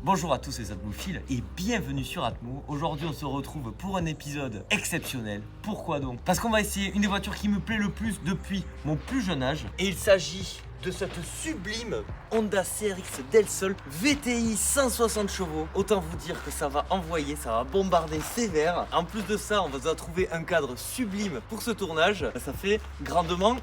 Bonjour à tous les atmophiles et bienvenue sur Atmo. Aujourd'hui on se retrouve pour un épisode exceptionnel. Pourquoi donc? Parce qu'on va essayer une des voitures qui me plaît le plus depuis mon plus jeune âge. Et il s'agit de cette sublime Honda CRX Del Sol VTI 160 chevaux. Autant vous dire que ça va envoyer, ça va bombarder sévère. En plus de ça, on va trouver un cadre sublime pour ce tournage. Ça fait grandement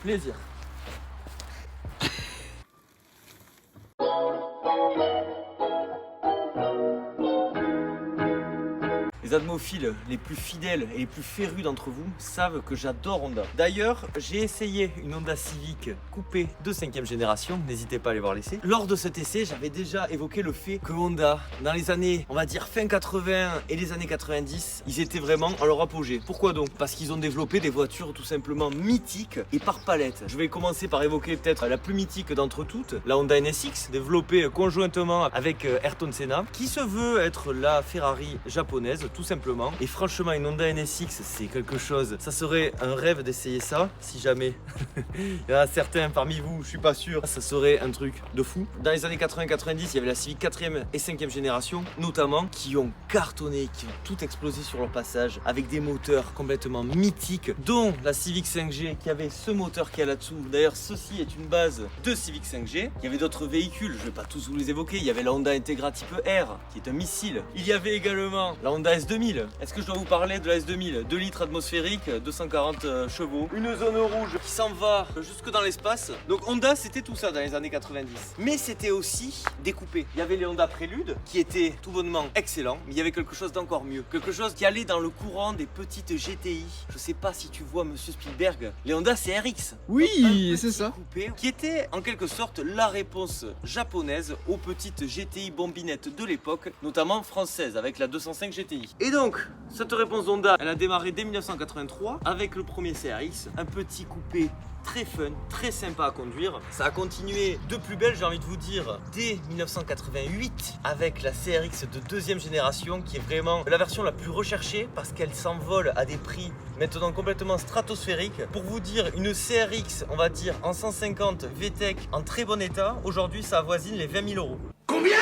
plaisir. Les atmophiles les plus fidèles et les plus férus d'entre vous savent que j'adore Honda. D'ailleurs, j'ai essayé une Honda Civic coupée de 5e génération, n'hésitez pas à aller voir l'essai. Lors de cet essai, j'avais déjà évoqué le fait que Honda, dans les années, on va dire fin 80 et les années 90, ils étaient vraiment à leur apogée. Pourquoi donc? Parce qu'ils ont développé des voitures tout simplement mythiques et par palette. Je vais commencer par évoquer peut-être la plus mythique d'entre toutes, la Honda NSX, développée conjointement avec Ayrton Senna, qui se veut être la Ferrari japonaise, tout simplement. Et franchement, une Honda NSX, c'est quelque chose. Ça serait un rêve d'essayer ça, si jamais. Il y en a certains parmi vous, je suis pas sûr. Ça serait un truc de fou. Dans les années 80-90, il y avait la Civic 4e et 5e génération, notamment, qui ont cartonné, qui ont tout explosé sur leur passage, avec des moteurs complètement mythiques, dont la Civic 5G, qui avait ce moteur qui est là-dessous. D'ailleurs, ceci est une base de Civic 5G. Il y avait d'autres véhicules, je vais pas tous vous les évoquer. Il y avait la Honda Integra type R, qui est un missile. Il y avait également la Honda S2000. Est-ce que je dois vous parler de la S2000? 2 litres atmosphériques, 240 chevaux, une zone rouge qui s'en va jusque dans l'espace. Donc Honda, c'était tout ça dans les années 90. Mais c'était aussi découpé. Il y avait les Honda Prélude qui étaient tout bonnement excellents, mais il y avait quelque chose d'encore mieux. Quelque chose qui allait dans le courant des petites GTI. Je sais pas si tu vois monsieur Spielberg, les Honda CRX. Oui, c'est ça. Coupé, qui était en quelque sorte la réponse japonaise aux petites GTI bombinettes de l'époque, notamment françaises avec la 205 GTI. Et donc, cette réponse Honda, elle a démarré dès 1983 avec le premier CRX, un petit coupé très fun, très sympa à conduire. Ça a continué de plus belle, j'ai envie de vous dire, dès 1988 avec la CRX de 2e génération qui est vraiment la version la plus recherchée parce qu'elle s'envole à des prix maintenant complètement stratosphériques. Pour vous dire, une CRX, on va dire en 150 VTEC en très bon état, aujourd'hui ça avoisine les 20 000 €. Combien?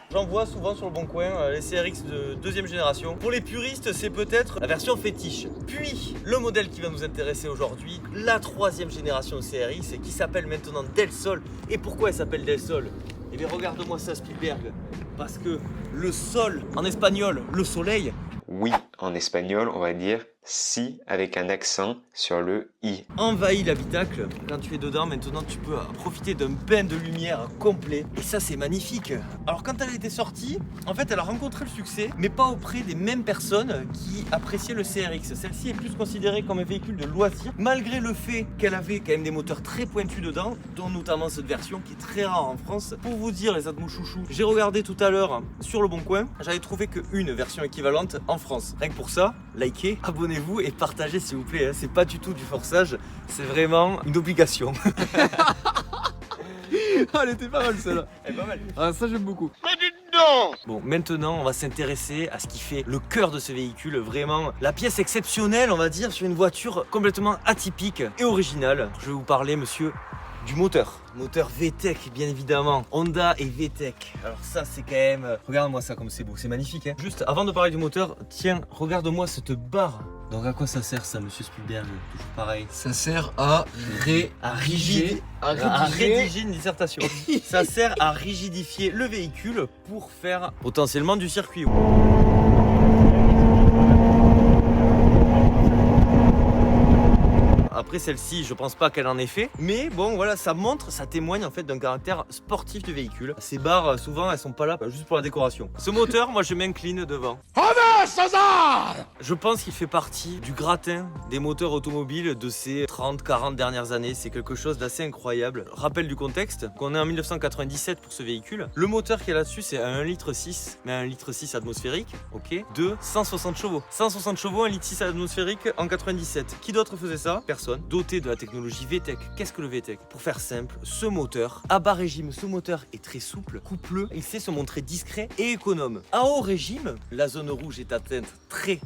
J'en vois souvent sur le bon coin les CRX de 2e génération. Pour les puristes, c'est peut-être la version fétiche. Puis, le modèle qui va nous intéresser aujourd'hui, la 3e génération de CRX qui s'appelle maintenant Del Sol. Et pourquoi elle s'appelle Del Sol? Eh bien, regarde-moi ça, Spielberg. Parce que le sol, en espagnol, le soleil. Oui, en espagnol, on va dire si avec un accent sur le i. Envahit l'habitacle. Quand tu es dedans, maintenant tu peux profiter d'un bain de lumière complet. Et ça, c'est magnifique. Alors, quand elle était sortie, en fait, elle a rencontré le succès, mais pas auprès des mêmes personnes qui appréciaient le CRX. Celle-ci est plus considérée comme un véhicule de loisir, malgré le fait qu'elle avait quand même des moteurs très pointus dedans, dont notamment cette version qui est très rare en France. Pour vous dire, les atmos chouchous, j'ai regardé tout à l'heure sur le bon coin, j'avais trouvé qu'une version équivalente en France. Rien que pour ça, likez, abonnez-vous et partagez s'il vous plaît, c'est pas du tout du forçage, c'est vraiment une obligation. Ah, elle était pas mal celle-là. Elle est pas mal. Ah, ça j'aime beaucoup. Bon, maintenant on va s'intéresser à ce qui fait le cœur de ce véhicule, vraiment la pièce exceptionnelle on va dire sur une voiture complètement atypique et originale. Je vais vous parler monsieur du moteur. Moteur VTEC bien évidemment, Honda et VTEC. Alors ça c'est quand même, regarde-moi ça comme c'est beau, c'est magnifique hein. Juste avant de parler du moteur, tiens, regarde-moi cette barre. Donc à quoi ça sert ça monsieur Spielberg? Toujours pareil. Ça sert à rédiger une dissertation. Ça sert à rigidifier le véhicule pour faire potentiellement du circuit. Après celle-ci, je pense pas qu'elle en ait fait, mais bon voilà, ça montre, ça témoigne en fait d'un caractère sportif du véhicule. Ces barres, souvent, elles sont pas là juste pour la décoration. Ce moteur, moi je m'incline devant. Je pense qu'il fait partie du gratin des moteurs automobiles de ces 30-40 dernières années. C'est quelque chose d'assez incroyable. Rappel du contexte, qu'on est en 1997 pour ce véhicule. Le moteur qui est là-dessus, c'est un 1,6 litre, mais un 1,6 litre atmosphérique, ok, de 160 chevaux. 160 chevaux, 1,6 litre atmosphérique en 97. Qui d'autre faisait ça? Personne. Doté de la technologie VTEC. Qu'est-ce que le VTEC? Pour faire simple, ce moteur, à bas régime, ce moteur est très souple, coupleux, il sait se montrer discret et économe. À haut régime, la zone rouge est atteinte très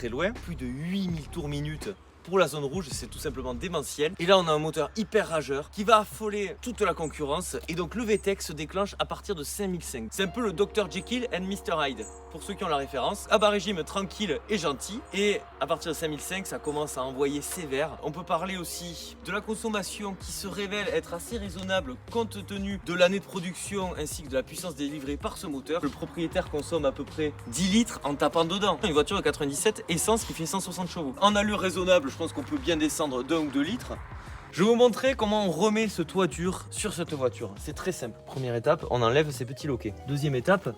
loin, plus de 8000 tours minutes pour la zone rouge, c'est tout simplement démentiel. Et là, on a un moteur hyper rageur qui va affoler toute la concurrence. Et donc, le VTEC se déclenche à partir de 5005. C'est un peu le Dr Jekyll and Mr Hyde, pour ceux qui ont la référence. À bas régime tranquille et gentil. Et à partir de 5005, ça commence à envoyer sévère. On peut parler aussi de la consommation qui se révèle être assez raisonnable compte tenu de l'année de production ainsi que de la puissance délivrée par ce moteur. Le propriétaire consomme à peu près 10 litres en tapant dedans. Une voiture de 97 essence qui fait 160 chevaux. En allure raisonnable, je pense qu'on peut bien descendre d'1 ou 2 litres. Je vais vous montrer comment on remet ce toit dur sur cette voiture. C'est très simple. Première étape, on enlève ces petits loquets. Deuxième étape,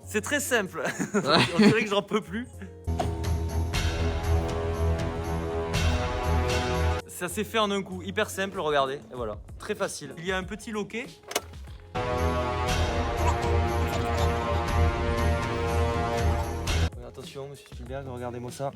c'est très simple. On dirait que j'en peux plus. Ça s'est fait en un coup, hyper simple, regardez, et voilà, très facile. Il y a un petit loquet. Attention, monsieur Spielberg, regardez-moi ça.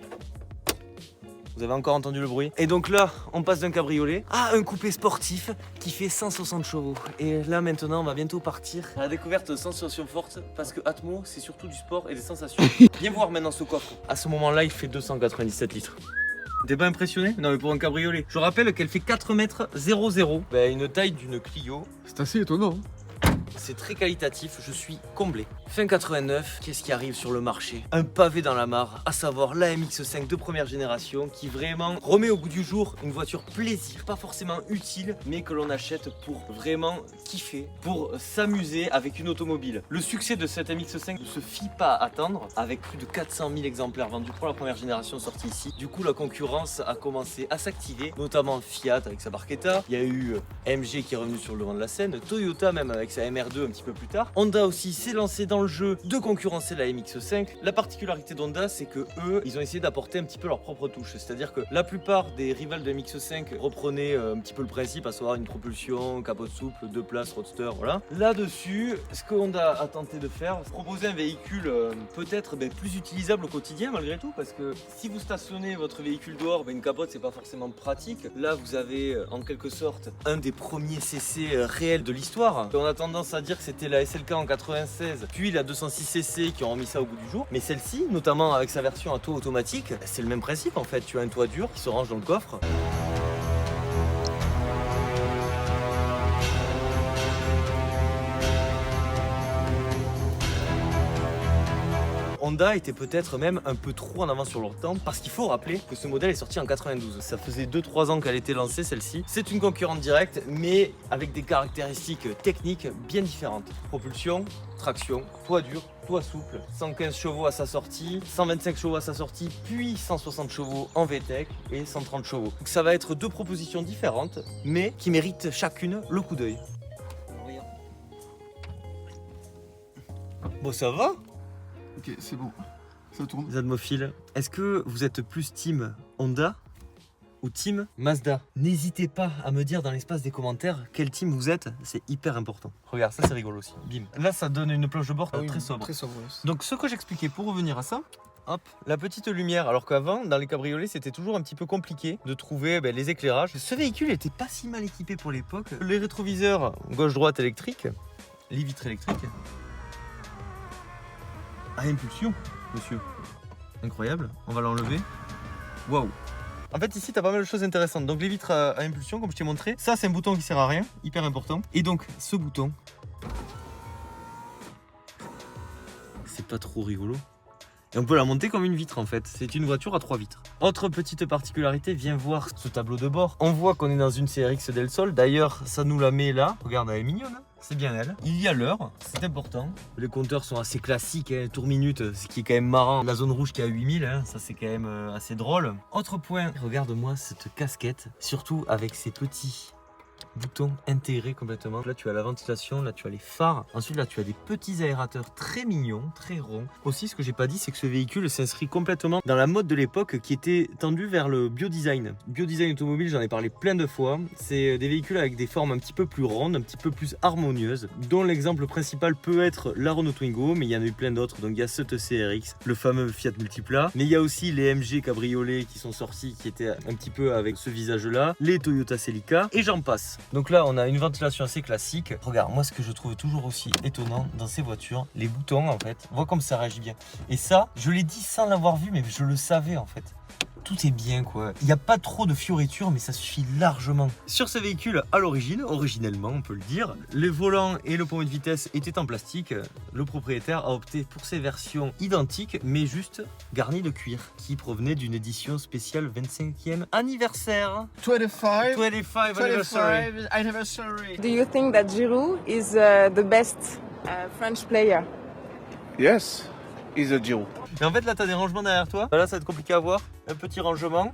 Vous avez encore entendu le bruit. Et donc là, on passe d'un cabriolet à un coupé sportif qui fait 160 chevaux. Et là maintenant, on va bientôt partir à la découverte de sensations fortes parce que Atmo, c'est surtout du sport et des sensations. Viens voir maintenant ce coffre. À ce moment-là, il fait 297 litres. T'es pas impressionné? Non mais pour un cabriolet. Je rappelle qu'elle fait 4 mètres 00. Ben, une taille d'une Clio. C'est assez étonnant. C'est très qualitatif, je suis comblé. Fin 89, qu'est-ce qui arrive sur le marché? Un pavé dans la mare, à savoir la MX5 de première génération qui vraiment remet au goût du jour une voiture plaisir, pas forcément utile, mais que l'on achète pour vraiment kiffer, pour s'amuser avec une automobile. Le succès de cette MX5 ne se fit pas attendre, avec plus de 400 000 exemplaires vendus pour la première génération sortie ici. Du coup, la concurrence a commencé à s'activer, notamment Fiat avec sa Barchetta. Il y a eu MG qui est revenu sur le devant de la scène, Toyota même avec sa MR2 un petit peu plus tard. Honda aussi s'est lancé dans le jeu de concurrencer la MX5. La particularité d'Honda, c'est que eux, ils ont essayé d'apporter un petit peu leur propre touche. C'est-à-dire que la plupart des rivales de MX5 reprenaient un petit peu le principe, à savoir une propulsion, capote souple, 2 places, roadster, voilà. Là-dessus, ce que Honda a tenté de faire, c'est proposer un véhicule peut-être plus utilisable au quotidien malgré tout, parce que si vous stationnez votre véhicule dehors, une capote c'est pas forcément pratique. Là, vous avez en quelque sorte un des premiers CC réels de l'histoire. On a tendance à dire que c'était la SLK en 96, puis la 206cc qui ont remis ça au goût du jour. Mais celle-ci, notamment avec sa version à toit automatique, c'est le même principe en fait. Tu as un toit dur qui se range dans le coffre. Honda était peut-être même un peu trop en avance sur leur temps parce qu'il faut rappeler que ce modèle est sorti en 92. Ça faisait 2-3 ans qu'elle était lancée celle-ci. C'est une concurrente directe mais avec des caractéristiques techniques bien différentes. Propulsion, traction, toit dur, toit souple, 115 chevaux à sa sortie, 125 chevaux à sa sortie, puis 160 chevaux en VTEC et 130 chevaux. Donc ça va être deux propositions différentes mais qui méritent chacune le coup d'œil. Bon, ça va? Ok, c'est bon. Ça tourne. Les Atmophiles, est-ce que vous êtes plus team Honda ou team Mazda? N'hésitez pas à me dire dans l'espace des commentaires quel team vous êtes, c'est hyper important. Regarde, ça c'est rigolo aussi. Bim. Là, ça donne une planche de bord très sobre. Très sobre, oui. Donc, ce que j'expliquais pour revenir à ça, hop, la petite lumière. Alors qu'avant, dans les cabriolets, c'était toujours un petit peu compliqué de trouver les éclairages. Ce véhicule n'était pas si mal équipé pour l'époque. Les rétroviseurs gauche-droite électriques, les vitres électriques. À impulsion, monsieur. Incroyable. On va l'enlever. Waouh. En fait, ici, tu as pas mal de choses intéressantes. Donc, les vitres à impulsion, comme je t'ai montré. Ça, c'est un bouton qui sert à rien. Hyper important. Et donc, ce bouton. C'est pas trop rigolo. Et on peut la monter comme une vitre en fait. C'est une voiture à 3 vitres. Autre petite particularité, viens voir ce tableau de bord. On voit qu'on est dans une CRX Del Sol. D'ailleurs, ça nous la met là. Regarde, elle est mignonne. Hein, c'est bien elle. Il y a l'heure, c'est important. Les compteurs sont assez classiques, hein, tour minute, ce qui est quand même marrant. La zone rouge qui a 8000, hein, ça c'est quand même assez drôle. Autre point, regarde-moi cette casquette. Surtout avec ces petits bouton intégré complètement. Là tu as la ventilation, là tu as les phares. Ensuite là tu as des petits aérateurs très mignons, très ronds. Aussi ce que j'ai pas dit c'est que ce véhicule s'inscrit complètement dans la mode de l'époque qui était tendue vers le biodesign. Biodesign automobile, j'en ai parlé plein de fois. C'est des véhicules avec des formes un petit peu plus rondes, un petit peu plus harmonieuses, dont l'exemple principal peut être la Renault Twingo, mais il y en a eu plein d'autres. Donc il y a cette CRX, le fameux Fiat Multipla, mais il y a aussi les MG cabriolets qui sont sortis qui étaient un petit peu avec ce visage là, les Toyota Celica et j'en passe. vitesse. Donc là, on a une ventilation assez classique. Regarde, moi ce que je trouve toujours aussi étonnant dans ces voitures, les boutons en fait, vois comme ça réagit bien. Et ça, je l'ai dit sans l'avoir vu, mais je le savais en fait. Tout est bien quoi. Il n'y a pas trop de fioritures mais ça suffit largement. Sur ce véhicule à l'origine, originellement on peut le dire, les volants et le pommeau de vitesse étaient en plastique. Le propriétaire a opté pour ces versions identiques mais juste garnies de cuir qui provenaient d'une édition spéciale 25e anniversaire. 25 anniversary. Do you think that Giroud is the best French player? Yes, he's a Giroud. Et en fait là tu as des rangements derrière toi. Là ça va être compliqué à voir. Un petit rangement.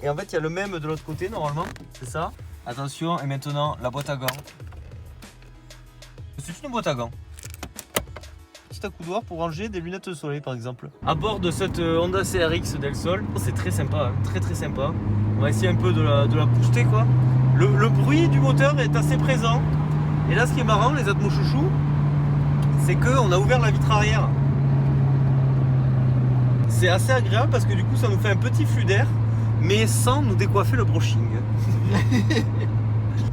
Et en fait il y a le même de l'autre côté normalement. C'est ça. Attention, et maintenant la boîte à gants. C'est une boîte à gants. Petit accoudoir pour ranger des lunettes de soleil par exemple. À bord de cette Honda CRX Del Sol, c'est très sympa, hein, très sympa. On va essayer un peu de la booster quoi. Le bruit du moteur est assez présent. Et là ce qui est marrant les Atmo chouchous, c'est qu'on a ouvert la vitre arrière. C'est assez agréable parce que du coup ça nous fait un petit flux d'air mais sans nous décoiffer le brushing.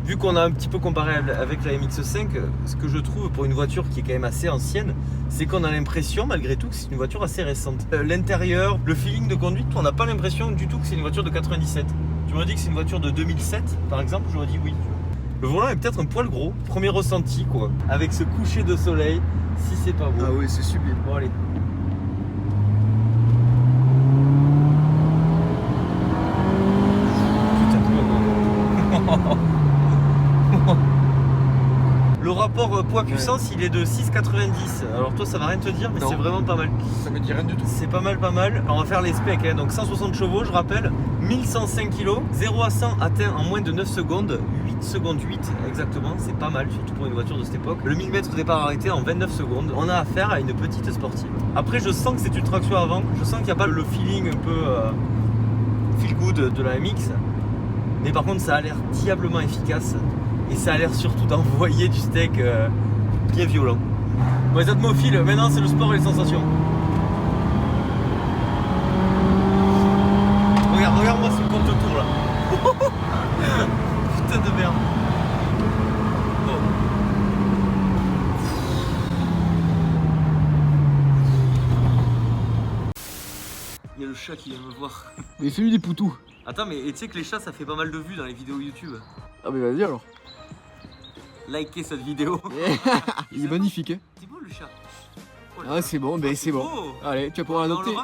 Vu qu'on a un petit peu comparé avec la MX-5, ce que je trouve pour une voiture qui est quand même assez ancienne, c'est qu'on a l'impression malgré tout que c'est une voiture assez récente. L'intérieur, le feeling de conduite, on n'a pas l'impression du tout que c'est une voiture de 97. Tu m'aurais dit que c'est une voiture de 2007 par exemple, j'aurais dit oui. Le volant est peut-être un poil gros, premier ressenti quoi, avec ce coucher de soleil, si c'est pas beau. Ah oui, c'est sublime. Bon allez. Le rapport poids-puissance il est de 6,90. Alors toi ça va rien te dire mais c'est vraiment pas mal. Ça me dit rien du tout. C'est pas mal. Alors, on va faire les specs hein. Donc 160 chevaux je rappelle, 1105 kg, 0 à 100 atteint en moins de 9 secondes, 8 secondes 8 exactement, c'est pas mal surtout pour une voiture de cette époque. Le 1000 mètres au départ arrêté en 29 secondes. On a affaire à une petite sportive. Après je sens que c'est une traction avant, je sens qu'il n'y a pas le feeling un peu feel good de la MX. Mais par contre ça a l'air diablement efficace. Et ça a l'air surtout d'envoyer du steak bien violent. Bon les atmophiles, maintenant c'est le sport et les sensations. Regarde-moi ce compte tour là. Putain de merde. Bon. Il y a le chat qui vient me voir. Mais fais-lui des poutous. Attends mais tu sais que les chats ça fait pas mal de vues dans les vidéos YouTube. Ah mais vas-y alors. Likez cette vidéo. Il est magnifique hein. C'est beau le chat. Ah c'est bon, mais c'est bon. Allez, tu vas pouvoir l'adopter.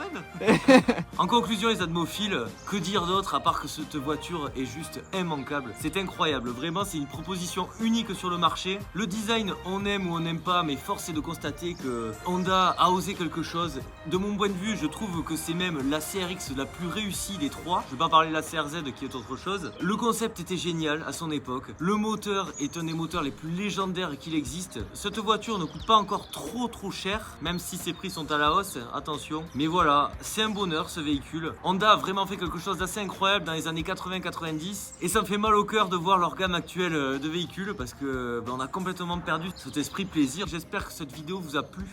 En conclusion les atmophiles, que dire d'autre à part que cette voiture est juste immanquable. C'est incroyable, vraiment c'est une proposition unique sur le marché. Le design on aime ou on n'aime pas, mais force est de constater que Honda a osé quelque chose. De mon point de vue je trouve que c'est même la CRX la plus réussie des trois. Je vais pas parler de la CRZ qui est autre chose. Le concept était génial à son époque. Le moteur est un des moteurs les plus légendaires qu'il existe. Cette voiture ne coûte pas encore trop cher, même si ses prix sont à la hausse, attention. Mais voilà, c'est un bonheur ce véhicule. Honda a vraiment fait quelque chose d'assez incroyable dans les années 80-90 et ça me fait mal au cœur de voir leur gamme actuelle de véhicules parce que on a complètement perdu cet esprit plaisir. J'espère que cette vidéo vous a plu.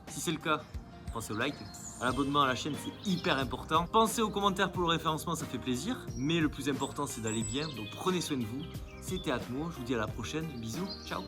Si c'est le cas, pensez au like, à l'abonnement à la chaîne, c'est hyper important. Pensez aux commentaires pour le référencement, ça fait plaisir. Mais le plus important c'est d'aller bien, donc prenez soin de vous. C'était Atmo, je vous dis à la prochaine, bisous, ciao.